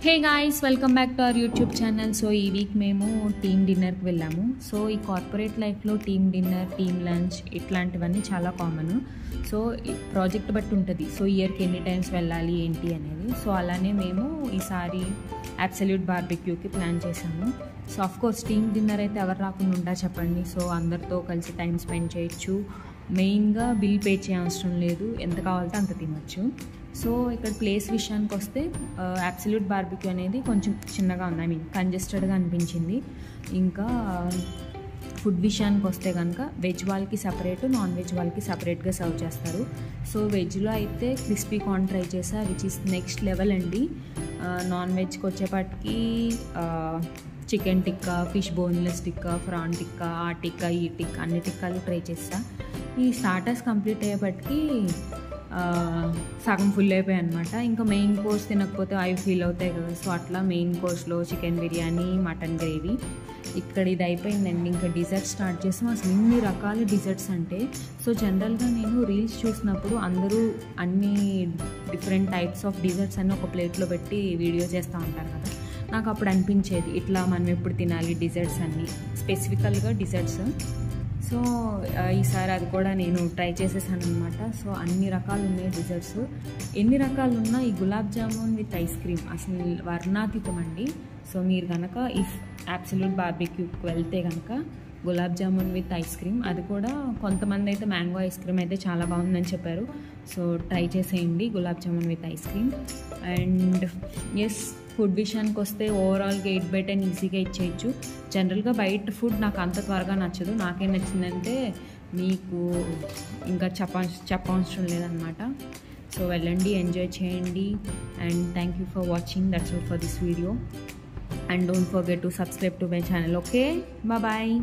Hey guys, welcome back to our YouTube channel. So ఈ week మేము team డిన్నర్కి వెళ్ళాము. సో ఈ కార్పొరేట్ లైఫ్లో టీమ్ డిన్నర్, టీమ్ లంచ్ ఇట్లాంటివన్నీ చాలా కామన్. సో ప్రాజెక్ట్ బట్టి ఉంటుంది. సో ఇయర్కి ఎన్ని టైమ్స్ వెళ్ళాలి ఏంటి అనేది. సో అలానే మేము ఈసారి అబ్సల్యూట్ బార్బిక్యూకి ప్లాన్ చేసాము. సో ఆఫ్కోర్స్ టీమ్ డిన్నర్ అయితే ఎవరు రాకుండా ఉంటా చెప్పండి. సో అందరితో కలిసి టైం స్పెండ్ చేయొచ్చు. మెయిన్గా బిల్ పే చేయవసరం లేదు, ఎంత కావాలంటే అంత తినొచ్చు. సో ఇక్కడ ప్లేస్ విషయానికి వస్తే అబ్సల్యూట్ బార్బిక్యూ అనేది కొంచెం చిన్నగా ఉంది, ఐ మీన్ కంజెస్టెడ్గా అనిపించింది. ఇంకా ఫుడ్ విషయానికి వస్తే కనుక వెజ్ వాళ్ళకి సపరేట్, నాన్ వెజ్ వాళ్ళకి సపరేట్గా సర్వ్ చేస్తారు. సో వెజ్లో అయితే క్రిస్పీ కార్న్ ట్రై చేసా, విచ్ ఇస్ నెక్స్ట్ లెవెల్ అండి. నాన్ వెజ్కి వచ్చేపాటికి chicken tikka, fish boneless tikka, prawn tikka, ఆ టిక్కా, ఈ టిక్కా, అన్ని టిక్కాలు ట్రై చేస్తా. ఈ స్టార్టర్స్ కంప్లీట్ అయ్యేపటికి సగం ఫుల్ అయిపోయాయి అనమాట. ఇంకా మెయిన్ కోర్స్ తినకపోతే అవి ఫీల్ అవుతాయి కదా. సో అట్లా మెయిన్ కోర్స్లో చికెన్ బిర్యానీ, మటన్ గ్రేవీ, ఇక్కడ ఇది అయిపోయిందండి. ఇంకా డిజర్ట్ స్టార్ట్ చేసాం. అసలు ఇన్ని రకాల డిజర్ట్స్ అంటే, సో జనరల్గా నేను రీల్స్ చూసినప్పుడు అందరూ అన్ని డిఫరెంట్ టైప్స్ ఆఫ్ డిజర్ట్స్ అన్నీ ఒక ప్లేట్లో పెట్టి వీడియో చేస్తూ ఉంటారు కదా. నాకు అప్పుడు అనిపించేది ఇట్లా మనం ఎప్పుడు తినాలి డిజర్ట్స్ అన్నీ, స్పెసిఫికల్గా డిజర్ట్స్. సో ఈసారి అది కూడా నేను ట్రై చేసేసాను అనమాట. సో అన్ని రకాలు ఉన్నాయి డిజర్ట్స్. ఎన్ని రకాలు ఉన్నా ఈ gulab jamun with ice cream అసలు వర్ణాతీతం అండి. సో మీరు కనుక ఇఫ్ అబ్సల్యూట్ బార్బిక్యూకి వెళ్తే కనుక gulab jamun with ice cream, అది కూడా కొంతమంది అయితే మ్యాంగో ఐస్ క్రీమ్ అయితే చాలా బాగుందని చెప్పారు. సో ట్రై చేసేయండి gulab jamun with ice cream. And yes, food విషయానికి వస్తే ఓవరాల్గా 8/10 ఈజీగా ఇచ్చేయచ్చు. జనరల్గా బయట ఫుడ్ నాకు అంత త్వరగా నచ్చదు. నాకేం నచ్చిందంటే మీకు ఇంకా చెప్పవసరం లేదనమాట. సో వెళ్ళండి, ఎంజాయ్ చేయండి. And thank you for watching. That's all for this video. And don't forget to subscribe to my channel. Okay, bye bye.